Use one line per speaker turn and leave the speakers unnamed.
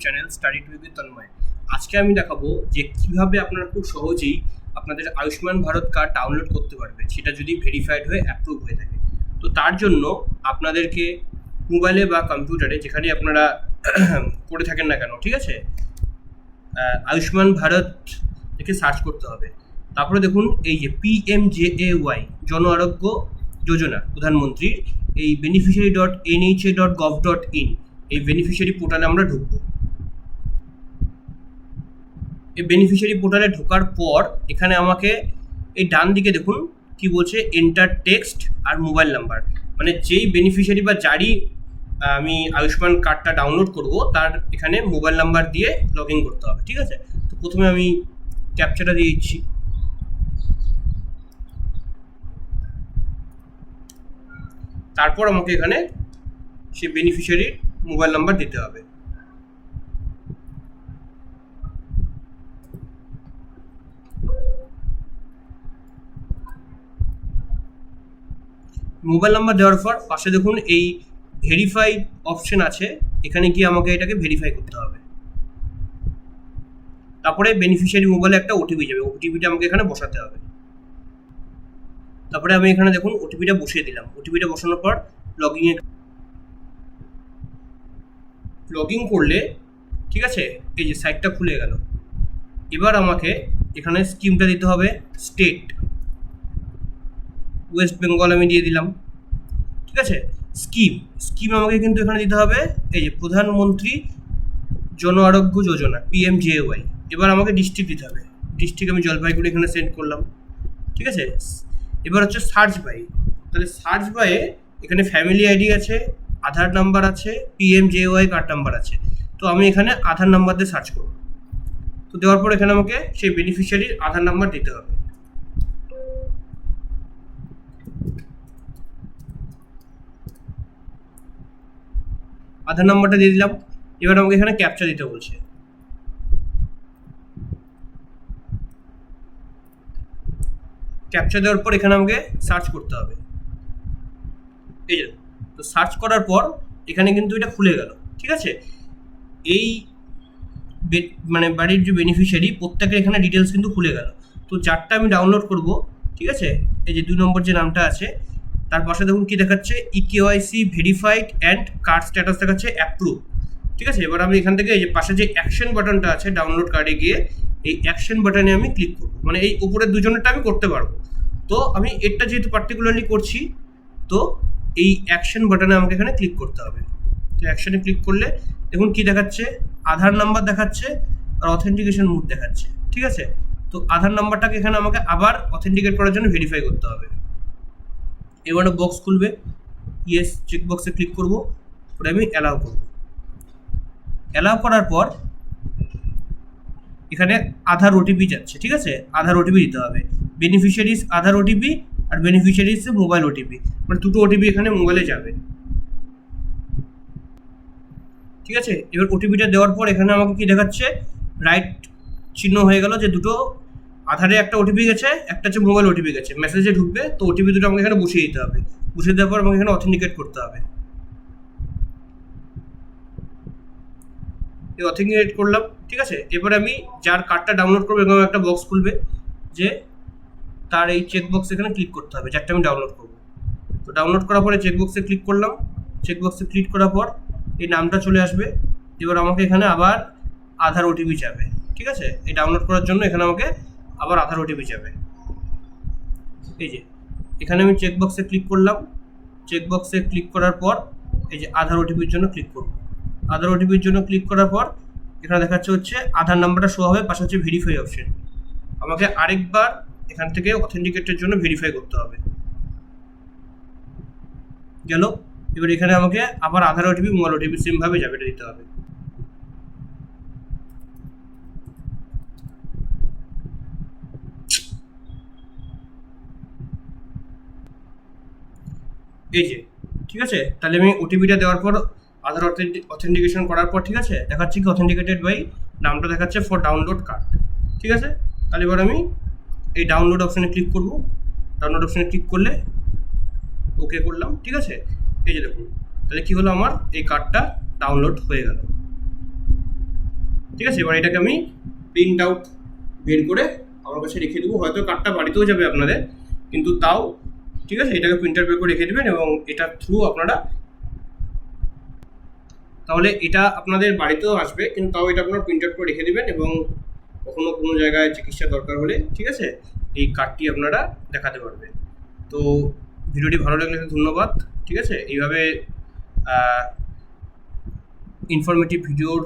Channel study with Tanmoy. আজকে আমি দেখাবো যে কিভাবে আপনারা খুব সহজেই আপনাদের আয়ুষ্মান ভারত কার্ড ডাউনলোড করতে পারবেন, সেটা যদি ভেরিফাইড হয়ে অ্যাপ্রুভ হয়ে থাকে। তো তার জন্য আপনাদেরকে মোবাইলে বা কম্পিউটারে যেখানে আপনারা করে থাকেন না কেন, ঠিক আছে, আয়ুষ্মান ভারত থেকে সার্চ করতে হবে। তারপরে দেখুন এই যে PMJAY জন আরোগ্য যোজনা প্রধানমন্ত্রীর এই beneficiary.nha.gov.in এই বেনিফিশিয়ারি পোর্টালে আমরা ঢুকবো। এই বেনিফিশিয়ারি পোর্টালে ঢোকার পর এখানে আমাকে এই ডান দিকে দেখুন কি বলছে, এন্টার টেক্সট আর মোবাইল নাম্বার, মানে যেই বেনিফিশিয়ারি বা যারই আমি আয়ুষ্মান কার্ডটা ডাউনলোড করব তার এখানে মোবাইল নাম্বার দিয়ে লগ ইন করতে হবে, ঠিক আছে। তো প্রথমে আমি ক্যাপচাটা দিয়ে দিচ্ছি। তারপর আমাকে এখানে সেই বেনিফিশিয়ারির মোবাইল নাম্বার দিতে হবে। মোবাইল নাম্বার দেওয়ার পর পাশে দেখুন এই ভেরিফাই অপশন আছে, এখানে গিয়ে আমাকে এটাকে ভেরিফাই করতে হবে। তারপরে বেনিফিশিয়ারি মোবাইলে একটা ওটিপি যাবে, ওটিপিটা আমাকে এখানে বসাতে হবে। তারপরে আমি এখানে দেখুন ওটিপিটা বসিয়ে দিলাম। ওটিপিটা বসানোর পর লগ ইন করলে, ঠিক আছে, এই যে সাইটটা খুলে গেল। এবার আমাকে এখানে স্কিমটা দিতে হবে। স্টেট ওয়েস্ট বেঙ্গল আমি দিয়ে দিলাম, ঠিক আছে। স্কিম আমাকে কিন্তু এখানে দিতে হবে এই যে প্রধানমন্ত্রী জন আরোগ্য যোজনা PMJAY। এবার আমাকে ডিস্ট্রিক্ট দিতে হবে। ডিস্ট্রিক্ট আমি জলপাইগুড়ি এখানে সেন্ড করলাম, ঠিক আছে। এবার হচ্ছে সার্চ বাই, তাহলে সার্চ বাইয়ে এখানে ফ্যামিলি আইডি আছে, আধার নাম্বার আছে, PMJAY কার্ড নাম্বার আছে। তো আমি এখানে আধার নাম্বার দিয়ে সার্চ করব। তো দেওয়ার পর এখানে আমাকে সেই বেনিফিশিয়ারির আধার নাম্বার দিতে হবে। আধার নাম্বারটা দিয়ে দিলাম। এবার আমাকে এখানে ক্যাপচা দিতে বলছে। ক্যাপচা দেওয়ার পর এখানে আমাকে সার্চ করতে হবে। এই যে, তো সার্চ করার পর এখানে কিন্তু এটা খুলে গেল, ঠিক আছে। এই মানে বাড়ির যে বেনিফিশিয়ারি প্রত্যেকের এখানে ডিটেলস কিন্তু খুলে গেল। তো যারটা আমি ডাউনলোড করব, ঠিক আছে, এই যে 2 নম্বর যে নামটা আছে তার পাশে দেখুন কি দেখাচ্ছে, EKYC verified and card status দেখাচ্ছে অ্যাপ্রুভ, ঠিক আছে। এবার আমি এখান থেকে এই যে পাশে যে অ্যাকশন বাটনটা আছে ডাউনলোড কার্ডে গিয়ে এই অ্যাকশন বাটনে আমি ক্লিক করব, মানে এই উপরের দুজনেরটা আমি করতে পারবো। তো আমি এটা যেহেতু পার্টিকুলারলি করছি, তো এই অ্যাকশন বাটনে আমাকে এখানে ক্লিক করতে হবে। তো অ্যাকশনে ক্লিক করলে দেখুন কি দেখাচ্ছে, আধার নাম্বার দেখাচ্ছে আর অথেন্টিকেশন মোড দেখাচ্ছে, ঠিক আছে। তো আধার নাম্বারটাকে এখানে আমাকে আবার অথেন্টিকেট করার জন্য ভেরিফাই করতে হবে। এবার বক্স খুলবে, ইয়েস চেক বক্সে ক্লিক করব, ওটা আমি অ্যালাউ করব। অ্যালাউ করার পর এখানে আধার ওটিপি যাচ্ছে, ঠিক আছে। আধার ওটিপি দিতে হবে, বেনিফিশিয়ারিজ আধার ওটিপি আর বেনিফিশিয়ারিজ মোবাইল ওটিপি, মানে দুটো ওটিপি এখানে মোবাইলে যাবে, ঠিক আছে। এবার ওটিপিটা দেওয়ার পর এখানে আমাকে কি দেখাচ্ছে, রাইট চিহ্ন হয়ে গেল যে দুটো আধারে একটা ওটিপি গেছে, একটা হচ্ছে মোবাইল ওটিপি গেছে, মেসেজে ঢুকবে। তো ওটিপি দুটো আমাকে এখানে বসিয়ে দিতে হবে। বসিয়ে দেওয়ার পর আমাকে এখানে অথেন্টিকেট করতে হবে। এই অথেন্টিকেট করলাম, ঠিক আছে। এবার আমি যার কার্ডটা ডাউনলোড করবো এরকম একটা বক্স খুলবে যে তার এই চেক বক্স এখানে ক্লিক করতে হবে যারটা আমি ডাউনলোড করবো। তো ডাউনলোড করার পরে চেক বক্সে ক্লিক করলাম। চেক বক্সে ক্লিক করার পর এই নামটা চলে আসবে। এবার আমাকে এখানে আবার আধার ওটিপি যাবে, ঠিক আছে। এই ডাউনলোড করার জন্য এখানে আমাকে আবার আধার ওটিপি যাবে। এই যে এখানে আমি চেক বক্সে ক্লিক করলাম। চেক বক্সে ক্লিক করার পর এই যে আধার ওটিপির জন্য ক্লিক করব। আধার ওটিপির জন্য ক্লিক করার পর এখানে দেখাচ্ছে হচ্ছে আধার নাম্বারটা শো হবে, পাশে হচ্ছে ভেরিফাই অপশন। আমাকে আরেকবার এখান থেকে অথেন্টিকেটের জন্য ভেরিফাই করতে হবে। গেল। এবার এখানে আমাকে আবার আধার ওটিপি মোবাইল ওটিপি সেমভাবে যাবে, এটা দিতে হবে। এই যে, ঠিক আছে। তাহলে আমি ওটিপিটা দেওয়ার পর আধার অথেন্টিকেশন করার পর, ঠিক আছে, দেখাচ্ছি কি অথেন্টিকেটেড বাই, নামটা দেখাচ্ছে ফর ডাউনলোড কার্ড, ঠিক আছে। তাহলে এবার আমি এই ডাউনলোড অপশানে ক্লিক করব। ডাউনলোড অপশানে ক্লিক করলে ওকে করলাম, ঠিক আছে। এই যে দেখুন তাহলে কি হলো, আমার এই কার্ডটা ডাউনলোড হয়ে গেল। ঠিক আছে, এবার এটাকে আমি প্রিন্ট আউট বের করে আমার কাছে রেখে দেবো। হয়তো কার্ডটা বাড়িতেও যাবে আপনাদের, কিন্তু তাও ঠিক আছে, এটাকে প্রিন্ট আউট বের করে রেখে দেবেন এবং এটার থ্রু আপনারা, তাহলে এটা আপনাদের বাড়িতেও আসবে, কিন্তু তাও এটা আপনারা প্রিন্ট আউট করে রেখে দেবেন এবং কখনো কোনো জায়গায় চিকিৎসা দরকার হলে ঠিক আছে এই কার্ডটি আপনারা দেখাতে পারবেন। তো ভিডিওটি ভালো লাগলে ধন্যবাদ। ঠিক আছে, এইভাবে ইনফরমেটিভ ভিডিওর